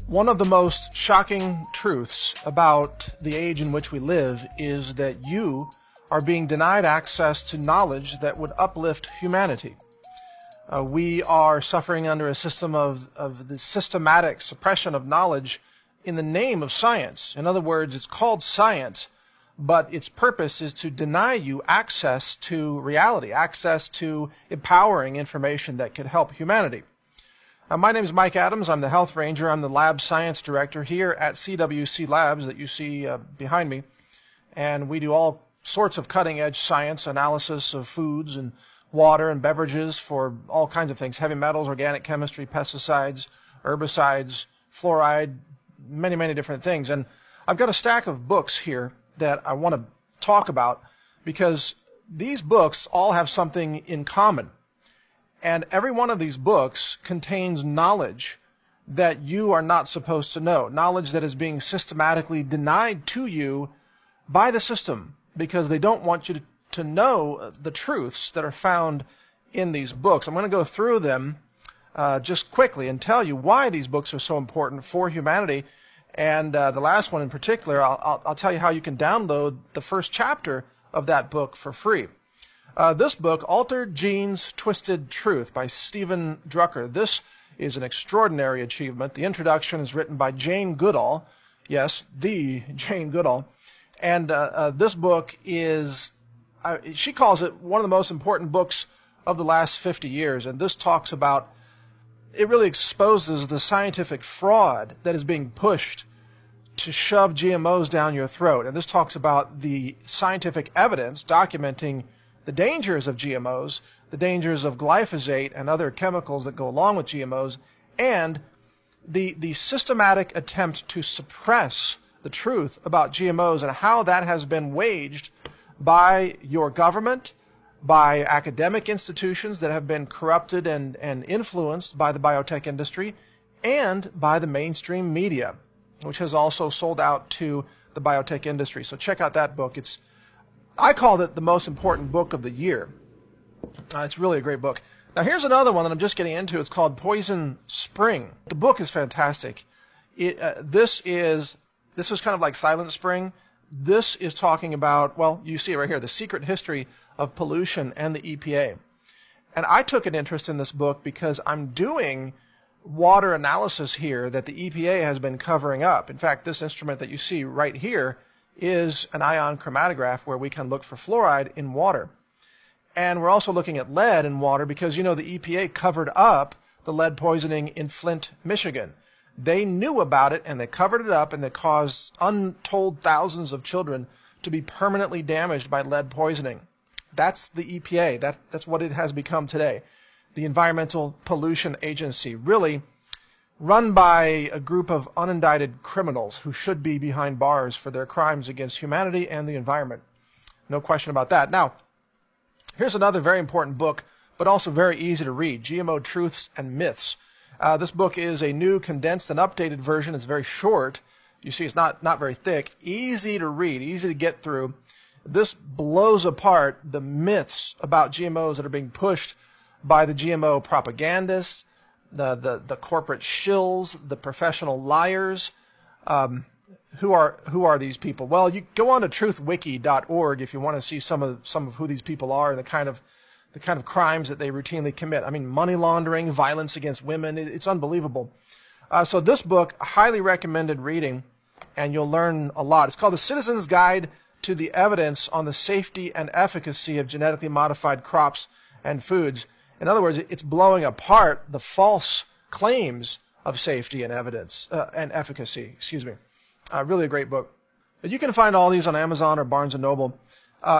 One of the most shocking truths about the age in which we live is that you are being denied access to knowledge that would uplift humanity. We are suffering under a system of the systematic suppression of knowledge in the name of science. In other words, it's called science, but its purpose is to deny you access to reality, access to empowering information that could help humanity. My name is Mike Adams. I'm the Health Ranger. I'm the Lab Science Director here at CWC Labs that you see behind me. And we do all sorts of cutting-edge science analysis of foods and water and beverages for all kinds of things, heavy metals, organic chemistry, pesticides, herbicides, fluoride, many, many different things. And I've got a stack of books here that I want to talk about because these books all have something in common. And every one of these books contains knowledge that you are not supposed to know, knowledge that is being systematically denied to you by the system because they don't want you to know the truths that are found in these books. I'm going to go through them just quickly and tell you why these books are so important for humanity. And the last one in particular, I'll tell you how you can download the first chapter of that book for free. This book, Altered Genes, Twisted Truth by Stephen Drucker. This is an extraordinary achievement. The introduction is written by Jane Goodall. Yes, the Jane Goodall. And this book is, she calls it one of the most important books of the last 50 years. And this talks about, it really exposes the scientific fraud that is being pushed to shove GMOs down your throat. And this talks about the scientific evidence documenting the dangers of GMOs, the dangers of glyphosate and other chemicals that go along with GMOs, and the systematic attempt to suppress the truth about GMOs and how that has been waged by your government, by academic institutions that have been corrupted and influenced by the biotech industry, and by the mainstream media, which has also sold out to the biotech industry. So check out that book. I called it the most important book of the year. It's really a great book. Now here's another one that I'm just getting into. It's called Poison Spring. The book is fantastic. This is kind of like Silent Spring. This is talking about, well, you see it right here, the secret history of pollution and the EPA. And I took an interest in this book because I'm doing water analysis here that the EPA has been covering up. In fact, this instrument that you see right here is an ion chromatograph where we can look for fluoride in water. And we're also looking at lead in water because, you know, the EPA covered up the lead poisoning in Flint, Michigan. They knew about it and they covered it up, and they caused untold thousands of children to be permanently damaged by lead poisoning. That's the EPA. That's what it has become today. The Environmental Pollution Agency, really run by a group of unindicted criminals who should be behind bars for their crimes against humanity and the environment. No question about that. Now, here's another very important book, but also very easy to read, GMO Truths and Myths. This book is a new, condensed, and updated version. It's very short. You see, it's not very thick. Easy to read, easy to get through. This blows apart the myths about GMOs that are being pushed by the GMO propagandists, the corporate shills, the professional liars. Who are these people? Well, you go on to truthwiki.org if you want to see some of who these people are and the kind of crimes that they routinely commit. I mean, money laundering, violence against women. It's unbelievable. So this book, highly recommended reading, and you'll learn a lot. It's called The Citizen's Guide to the Evidence on the Safety and Efficacy of Genetically Modified Crops and Foods. In other words, it's blowing apart the false claims of safety and evidence and efficacy. Really a great book. You can find all these on Amazon or Barnes & Noble.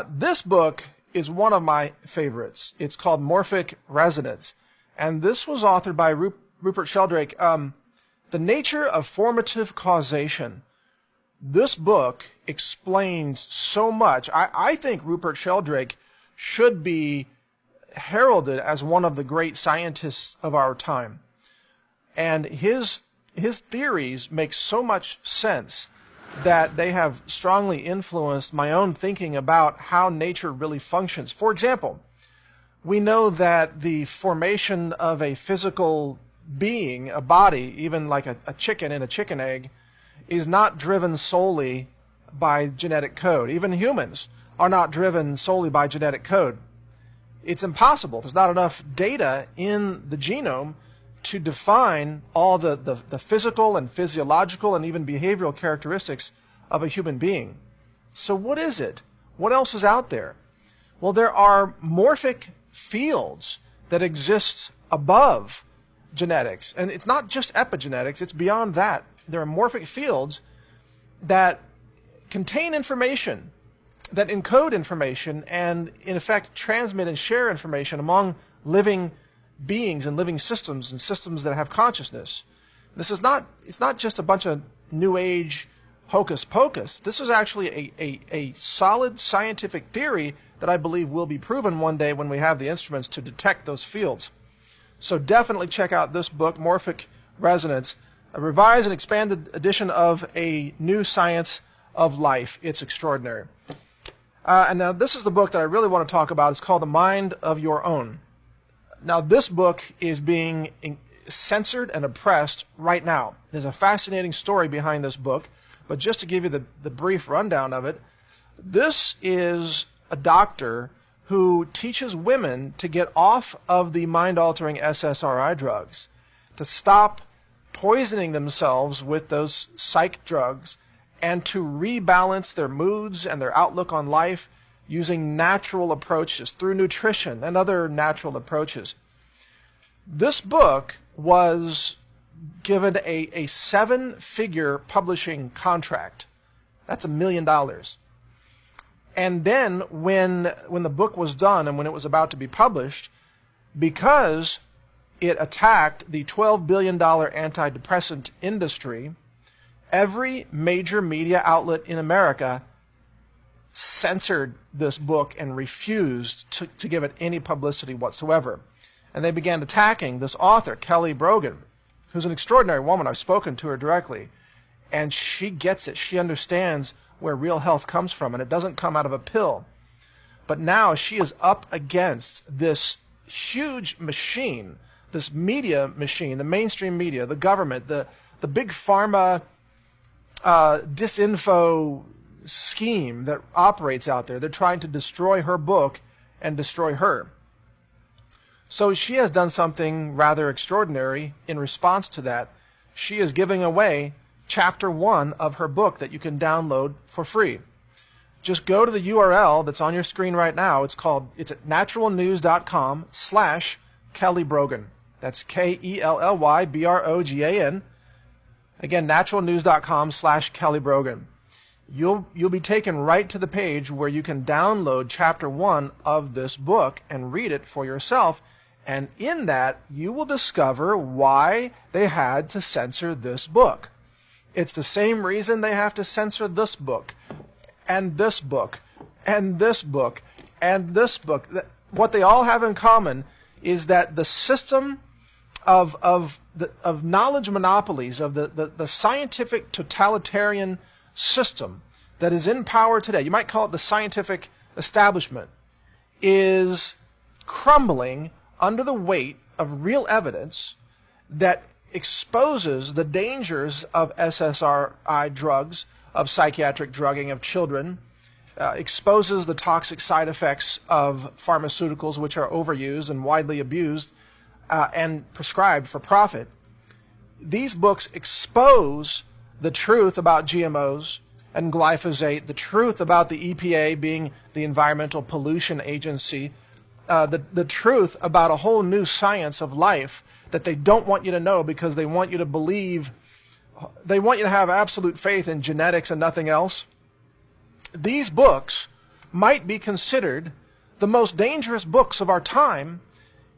This book is one of my favorites. It's called Morphic Resonance. And this was authored by Rupert Sheldrake. The Nature of Formative Causation. This book explains so much. I think Rupert Sheldrake should be heralded as one of the great scientists of our time. And his theories make so much sense that they have strongly influenced my own thinking about how nature really functions. For example, we know that the formation of a physical being, a body, even like a chicken in a chicken egg, is not driven solely by genetic code. Even humans are not driven solely by genetic code. It's impossible. There's not enough data in the genome to define all the physical and physiological and even behavioral characteristics of a human being. So what is it? What else is out there? Well, there are morphic fields that exist above genetics. And it's not just epigenetics, it's beyond that. There are morphic fields that contain information, that encode information, and in effect transmit and share information among living beings and living systems and systems that have consciousness. This is not, it's not just a bunch of New Age hocus pocus. This is actually a solid scientific theory that I believe will be proven one day when we have the instruments to detect those fields. So definitely check out this book, Morphic Resonance, a revised and expanded edition of A New Science of Life. It's extraordinary. And now this is the book that I really want to talk about. It's called The Mind of Your Own. Now this book is being censored and oppressed right now. There's a fascinating story behind this book, but just to give you the brief rundown of it, this is a doctor who teaches women to get off of the mind-altering SSRI drugs, to stop poisoning themselves with those psych drugs, and to rebalance their moods and their outlook on life using natural approaches through nutrition and other natural approaches. This book was given a seven-figure publishing contract. That's $1 million. And then when the book was done and when it was about to be published, because it attacked the $12 billion antidepressant industry, every major media outlet in America censored this book and refused to give it any publicity whatsoever. And they began attacking this author, Kelly Brogan, who's an extraordinary woman. I've spoken to her directly, and she gets it. She understands where real health comes from, and it doesn't come out of a pill. But now she is up against this huge machine, this media machine, the mainstream media, the government, the big pharma disinfo scheme that operates out there. They're trying to destroy her book and destroy her. So she has done something rather extraordinary in response to that. She is giving away Chapter 1 of her book that you can download for free. Just go to the URL that's on your screen right now. It's at naturalnews.com/Kelly Brogan. That's KELLYBROGAN. Again, naturalnews.com/Kelly Brogan. You'll be taken right to the page where you can download Chapter 1 of this book and read it for yourself. And in that, you will discover why they had to censor this book. It's the same reason they have to censor this book, and this book, and this book, and this book. What they all have in common is that the system of knowledge monopolies, of the scientific totalitarian system that is in power today, you might call it the scientific establishment, is crumbling under the weight of real evidence that exposes the dangers of SSRI drugs, of psychiatric drugging of children, exposes the toxic side effects of pharmaceuticals which are overused and widely abused and prescribed for profit. These books expose the truth about GMOs and glyphosate, the truth about the EPA being the Environmental Pollution Agency, the truth about a whole new science of life that they don't want you to know because they want you to believe, they want you to have absolute faith in genetics and nothing else. These books might be considered the most dangerous books of our time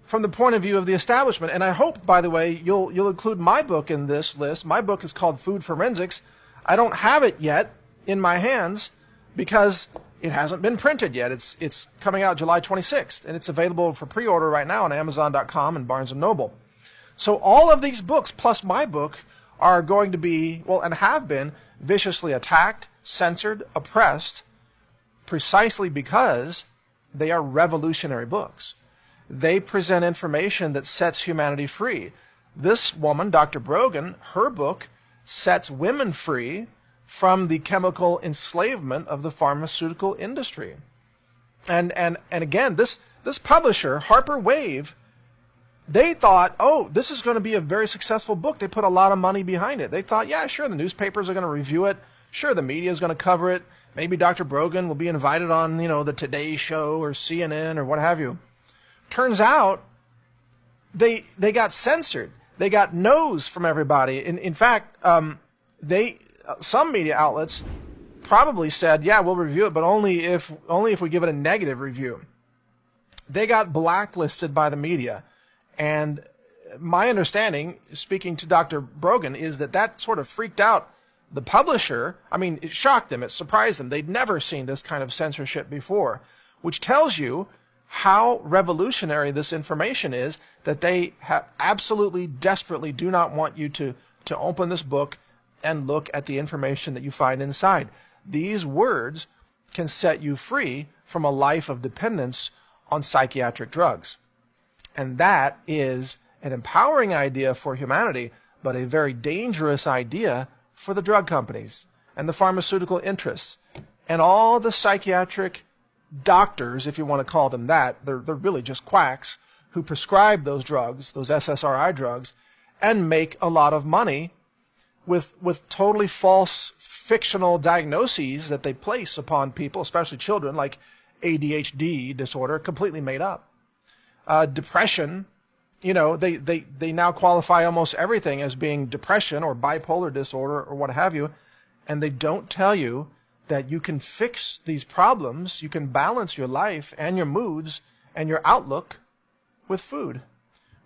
from the point of view of the establishment. And I hope, by the way, you'll include my book in this list. My book is called Food Forensics. I don't have it yet in my hands because it hasn't been printed yet. It's coming out July 26th, and it's available for pre-order right now on Amazon.com and Barnes & Noble. So all of these books, plus my book, are going to be, well, and have been, viciously attacked, censored, oppressed, precisely because they are revolutionary books. They present information that sets humanity free. This woman, Dr. Brogan, her book sets women free from the chemical enslavement of the pharmaceutical industry. And again, this publisher, Harper Wave, they thought, oh, this is going to be a very successful book. They put a lot of money behind it. They thought, yeah, sure, the newspapers are going to review it. Sure, the media is going to cover it. Maybe Dr. Brogan will be invited on, the Today Show or CNN or what have you. Turns out, they got censored. They got no's from everybody. In fact, some media outlets probably said, yeah, we'll review it, but only if we give it a negative review. They got blacklisted by the media. And my understanding, speaking to Dr. Brogan, is that sort of freaked out the publisher. I mean, it shocked them. It surprised them. They'd never seen this kind of censorship before, which tells you how revolutionary this information is, that they absolutely, desperately do not want you to open this book and look at the information that you find inside. These words can set you free from a life of dependence on psychiatric drugs. And that is an empowering idea for humanity, but a very dangerous idea for the drug companies and the pharmaceutical interests and all the psychiatric doctors, if you want to call them that. They're really just quacks who prescribe those drugs, those SSRI drugs, and make a lot of money with totally false, fictional diagnoses that they place upon people, especially children, like ADHD disorder, completely made up. Depression, they now qualify almost everything as being depression or bipolar disorder or what have you, and they don't tell you that you can fix these problems, you can balance your life and your moods and your outlook with food,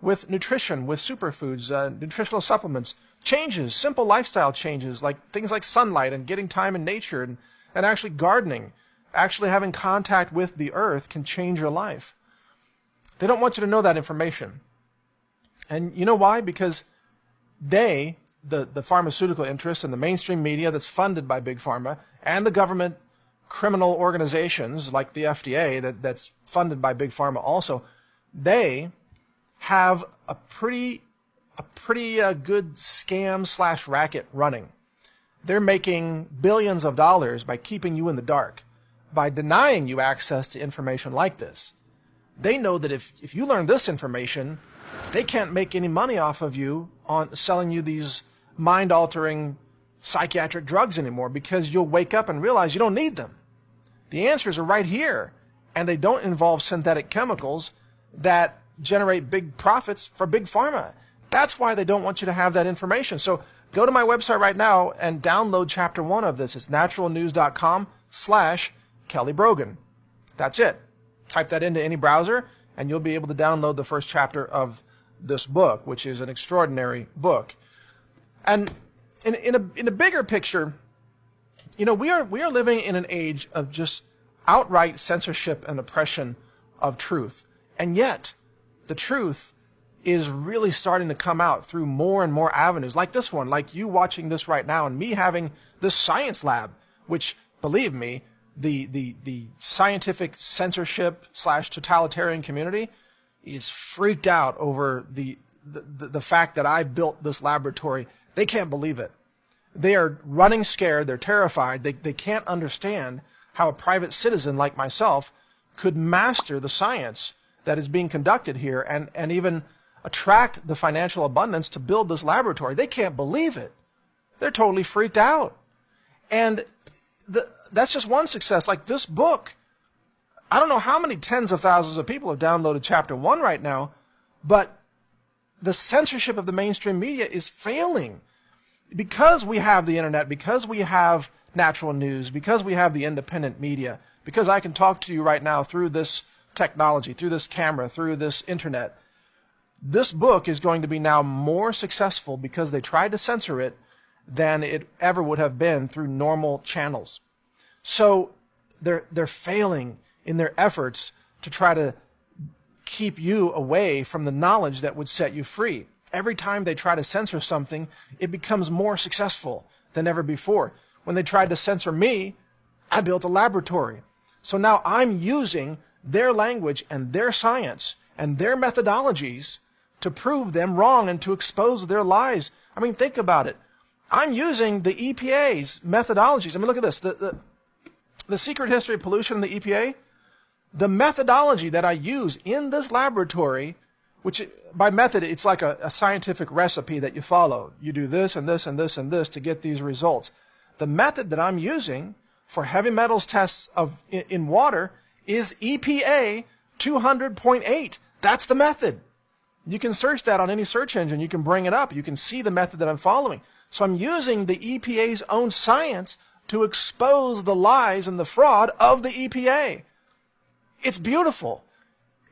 with nutrition, with superfoods, nutritional supplements, changes, simple lifestyle changes, like things like sunlight and getting time in nature and actually gardening, actually having contact with the earth can change your life. They don't want you to know that information. And you know why? Because they, the pharmaceutical interests and the mainstream media that's funded by Big Pharma, and the government criminal organizations like the FDA that's funded by Big Pharma also, they have a pretty good scam / racket running. They're making billions of dollars by keeping you in the dark, by denying you access to information like this. They know that if you learn this information, they can't make any money off of you on selling you these mind-altering psychiatric drugs anymore, because you'll wake up and realize you don't need them. The answers are right here, and they don't involve synthetic chemicals that generate big profits for Big Pharma. That's why they don't want you to have that information. So go to my website right now and download Chapter 1 of this. It's naturalnews.com/Kelly Brogan. That's it. Type that into any browser, and you'll be able to download the first chapter of this book, which is an extraordinary book. And in a bigger picture, we are living in an age of just outright censorship and oppression of truth. And yet, the truth is really starting to come out through more and more avenues, like this one, like you watching this right now, and me having this science lab, which, believe me, the scientific censorship / totalitarian community is freaked out over the fact that I built this laboratory. They can't believe it. They are running scared. They're terrified. They can't understand how a private citizen like myself could master the science that is being conducted here and even attract the financial abundance to build this laboratory. They can't believe it. They're totally freaked out. And that's just one success. Like this book, I don't know how many tens of thousands of people have downloaded Chapter 1 right now, but the censorship of the mainstream media is failing. Because we have the internet, because we have natural news, because we have the independent media, because I can talk to you right now through this technology, through this camera, through this internet, this book is going to be now more successful because they tried to censor it than it ever would have been through normal channels. So they're failing in their efforts to try to keep you away from the knowledge that would set you free. Every time they try to censor something, it becomes more successful than ever before. When they tried to censor me, I built a laboratory. So now I'm using their language and their science and their methodologies to prove them wrong and to expose their lies. I mean, think about it. I'm using the EPA's methodologies. I mean, look at this. The secret history of pollution in the EPA, the methodology that I use in this laboratory, which by method, it's like a scientific recipe that you follow. You do this and this and this and this to get these results. The method that I'm using for heavy metals tests in water is EPA 200.8. That's the method. You can search that on any search engine. You can bring it up. You can see the method that I'm following. So I'm using the EPA's own science to expose the lies and the fraud of the EPA. It's beautiful.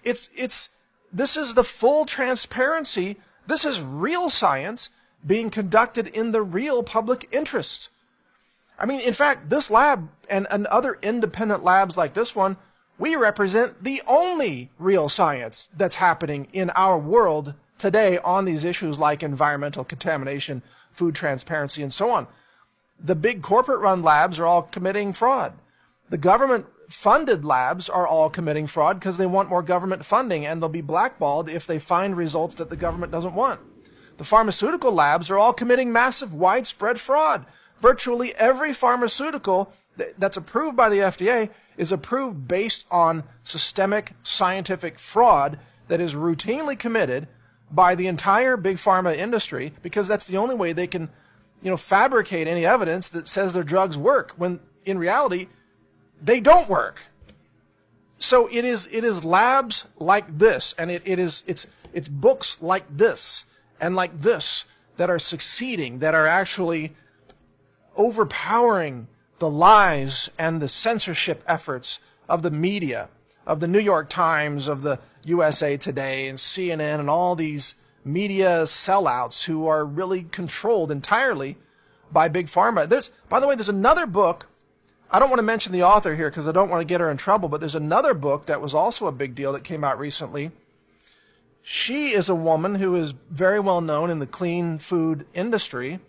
This is the full transparency. This is real science being conducted in the real public interest. I mean, in fact, this lab and other independent labs like this one, we represent the only real science that's happening in our world today on these issues like environmental contamination, food transparency, and so on. The big corporate-run labs are all committing fraud. The government-funded labs are all committing fraud because they want more government funding, and they'll be blackballed if they find results that the government doesn't want. The pharmaceutical labs are all committing massive, widespread fraud. Virtually every pharmaceutical that's approved by the FDA is approved based on systemic scientific fraud that is routinely committed by the entire big pharma industry, because that's the only way they can, fabricate any evidence that says their drugs work, when in reality they don't work. So it is labs like this, and it's books like this and like this that are succeeding, that are actually overpowering the lies and the censorship efforts of the media, of the New York Times, of the USA Today and CNN and all these media sellouts who are really controlled entirely by big pharma. By the way, there's another book. I don't want to mention the author here because I don't want to get her in trouble, but there's another book that was also a big deal that came out recently. She is a woman who is very well known in the clean food industry,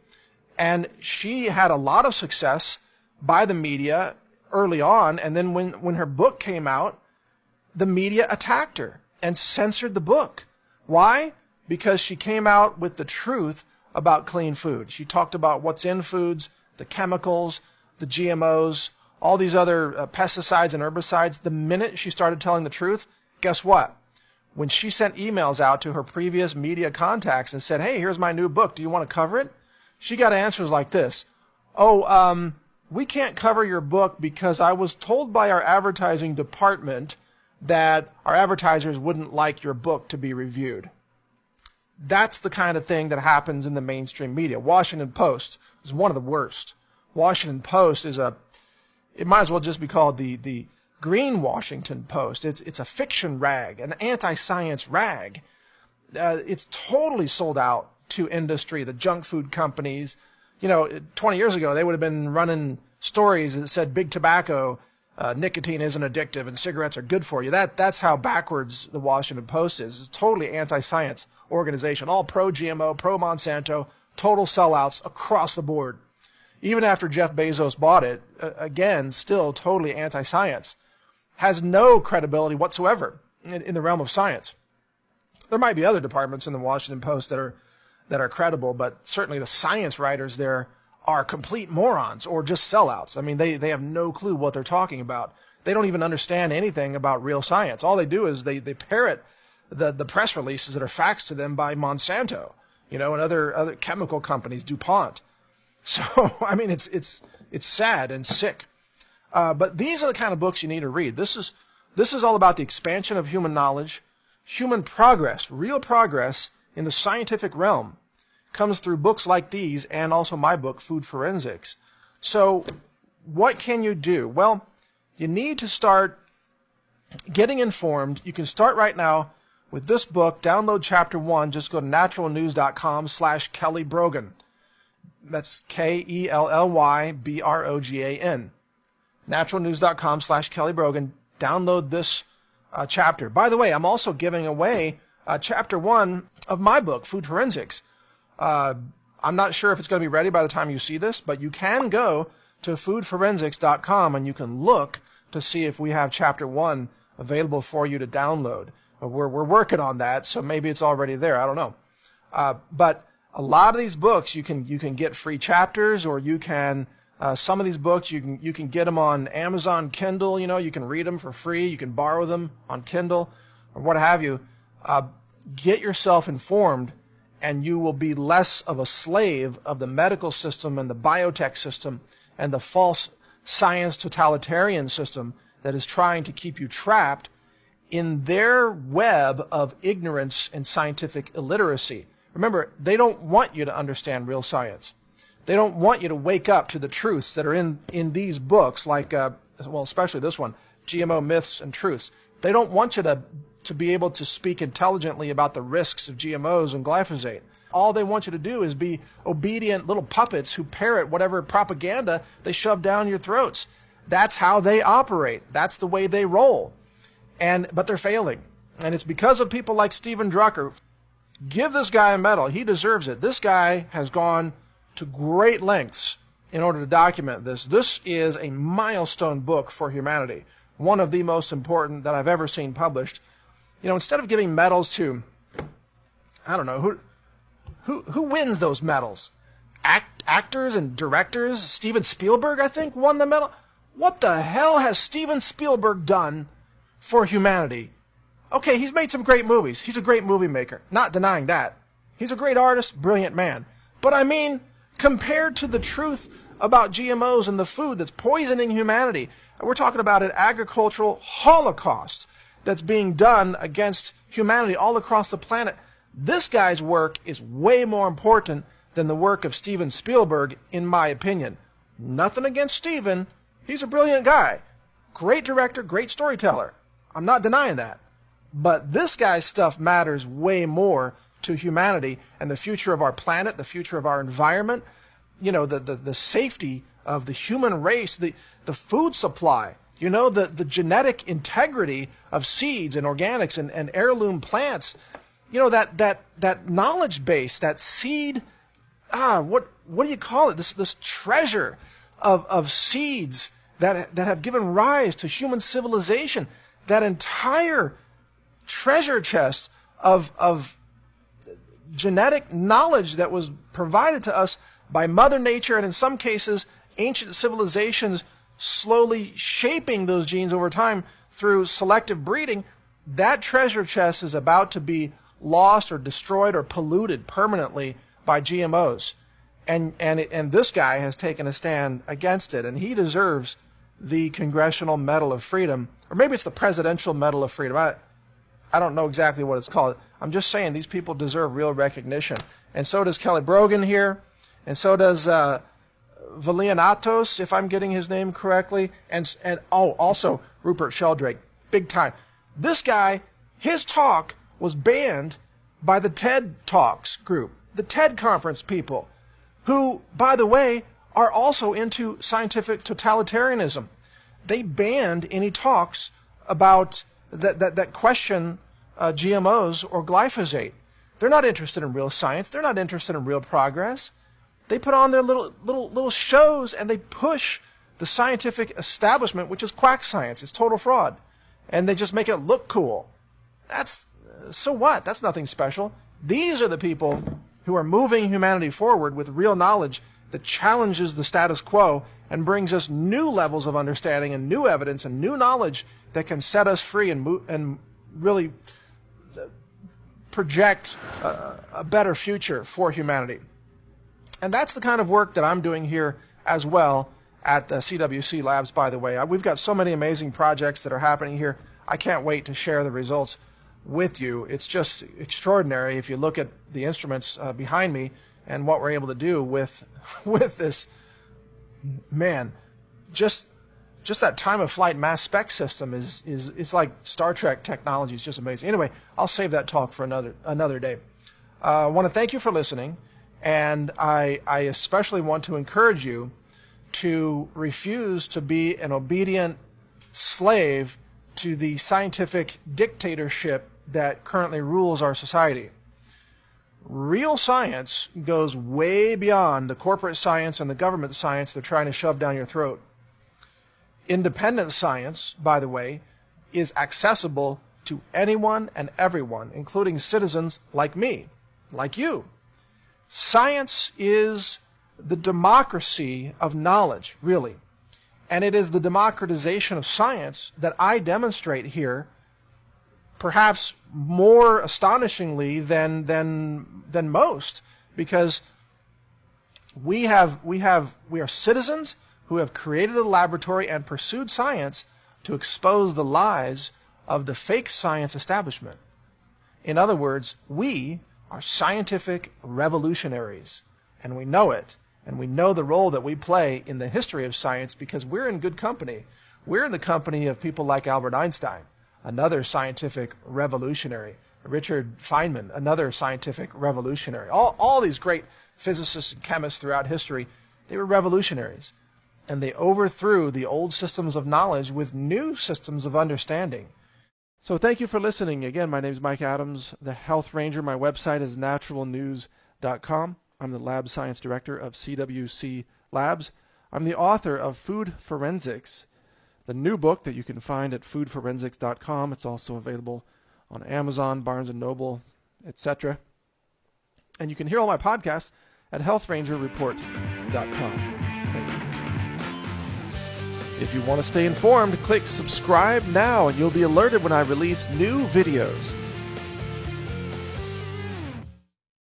and she had a lot of success by the media early on, and then when her book came out, the media attacked her and censored the book. Why? Because she came out with the truth about clean food. She talked about what's in foods, the chemicals, the GMOs, all these other pesticides and herbicides. The minute she started telling the truth, guess what? When she sent emails out to her previous media contacts and said, hey, here's my new book, do you want to cover it? She got answers like this. We can't cover your book because I was told by our advertising department that our advertisers wouldn't like your book to be reviewed. That's the kind of thing that happens in the mainstream media. Washington Post is one of the worst. Washington Post it might as well just be called the Green Washington Post. It's a fiction rag, an anti-science rag. It's totally sold out to industry, the junk food companies. 20 years ago, they would have been running stories that said big tobacco, nicotine isn't addictive and cigarettes are good for you. That's how backwards the Washington Post is. It's a totally anti-science organization, all pro-GMO, pro-Monsanto, total sellouts across the board. Even after Jeff Bezos bought it, again, still totally anti-science. Has no credibility whatsoever in the realm of science. There might be other departments in the Washington Post that are credible, but certainly the science writers there are complete morons or just sellouts. I mean, they have no clue what they're talking about. They don't even understand anything about real science. All they do is they parrot the press releases that are faxed to them by Monsanto, and other chemical companies, DuPont. So, I mean, it's sad and sick. But these are the kind of books you need to read. This is all about the expansion of human knowledge, human progress, real progress in the scientific realm comes through books like these and also my book, Food Forensics. So what can you do? Well, you need to start getting informed. You can start right now with this book. Download Chapter 1. Just go to naturalnews.com/Kelly Brogan. That's KELLYBROGAN. Naturalnews.com/Kelly Brogan. Download this chapter. By the way, I'm also giving away Chapter 1 of my book, Food Forensics. I'm not sure if it's going to be ready by the time you see this, but you can go to foodforensics.com and you can look to see if we have Chapter 1 available for you to download. We're working on that, so maybe it's already there. I don't know. But a lot of these books, you can get free chapters, or you can some of these books you can get them on Amazon Kindle. You can read them for free. You can borrow them on Kindle or what have you. Get yourself informed, and you will be less of a slave of the medical system and the biotech system and the false science totalitarian system that is trying to keep you trapped in their web of ignorance and scientific illiteracy. Remember, they don't want you to understand real science. They don't want you to wake up to the truths that are in these books, like, especially this one, GMO Myths and Truths. They don't want you to be able to speak intelligently about the risks of GMOs and glyphosate. All they want you to do is be obedient little puppets who parrot whatever propaganda they shove down your throats. That's how they operate. That's the way they roll. But they're failing. And it's because of people like Stephen Drucker. Give this guy a medal. He deserves it. This guy has gone to great lengths in order to document this. This is a milestone book for humanity. One of the most important that I've ever seen published. Instead of giving medals to, I don't know, who wins those medals? Actors and directors? Steven Spielberg, I think, won the medal. What the hell has Steven Spielberg done for humanity? Okay, he's made some great movies. He's a great movie maker. Not denying that. He's a great artist, brilliant man. But I mean, compared to the truth about GMOs and the food that's poisoning humanity, we're talking about an agricultural holocaust that's being done against humanity all across the planet. This guy's work is way more important than the work of Steven Spielberg, in my opinion. Nothing against Steven. He's a brilliant guy. Great director, great storyteller. I'm not denying that. But this guy's stuff matters way more to humanity and the future of our planet, the future of our environment, the safety of the human race, the food supply, the genetic integrity of seeds and organics and heirloom plants, that knowledge base, that seed, what do you call it? This treasure of seeds that have given rise to human civilization, that entire treasure chest of genetic knowledge that was provided to us by Mother Nature, and in some cases, ancient civilizations slowly shaping those genes over time through selective breeding. That treasure chest is about to be lost or destroyed or polluted permanently by GMOs. And this guy has taken a stand against it, and he deserves the Congressional Medal of Freedom, or maybe it's the Presidential Medal of Freedom. I don't know exactly what it's called. I'm just saying these people deserve real recognition. And so does Kelly Brogan here, and so does Valianatos, if I'm getting his name correctly, and also Rupert Sheldrake, big time. This guy, his talk was banned by the TED Talks group, the TED Conference people, who, by the way, are also into scientific totalitarianism. They banned any talks about that question GMOs or glyphosate. They're not interested in real science. They're not interested in real progress. They put on their little shows, and they push the scientific establishment, which is quack science. It's total fraud. And they just make it look cool. So what? That's nothing special. These are the people who are moving humanity forward with real knowledge that challenges the status quo and brings us new levels of understanding and new evidence and new knowledge that can set us free and really project a better future for humanity. And that's the kind of work that I'm doing here as well at the CWC Labs, by the way. We've got so many amazing projects that are happening here. I can't wait to share the results with you. It's just extraordinary if you look at the instruments behind me and what we're able to do with this. Man, just that time of flight mass spec system is it's like Star Trek technology. It's just amazing. Anyway, I'll save that talk for another day. I want to thank you for listening, and I especially want to encourage you to refuse to be an obedient slave to the scientific dictatorship that currently rules our society. Real science goes way beyond the corporate science and the government science they're trying to shove down your throat. Independent science, by the way, is accessible to anyone and everyone, including citizens like me, like you. Science is the democracy of knowledge, really. And it is the democratization of science that I demonstrate here, perhaps more astonishingly than most, because we are citizens who have created a laboratory and pursued science to expose the lies of the fake science establishment. In other words, we are scientific revolutionaries, and we know it, and we know the role that we play in the history of science because we're in good company. We're in the company of people like Albert Einstein, another scientific revolutionary, Richard Feynman, another scientific revolutionary. All these great physicists and chemists throughout history, they were revolutionaries, and they overthrew the old systems of knowledge with new systems of understanding. So thank you for listening. Again, my name is Mike Adams, the Health Ranger. My website is naturalnews.com. I'm the Lab Science Director of CWC Labs. I'm the author of Food Forensics, the new book that you can find at foodforensics.com. It's also available on Amazon, Barnes & Noble, etc. And you can hear all my podcasts at healthrangerreport.com. Thank you. If you want to stay informed, click subscribe now and you'll be alerted when I release new videos.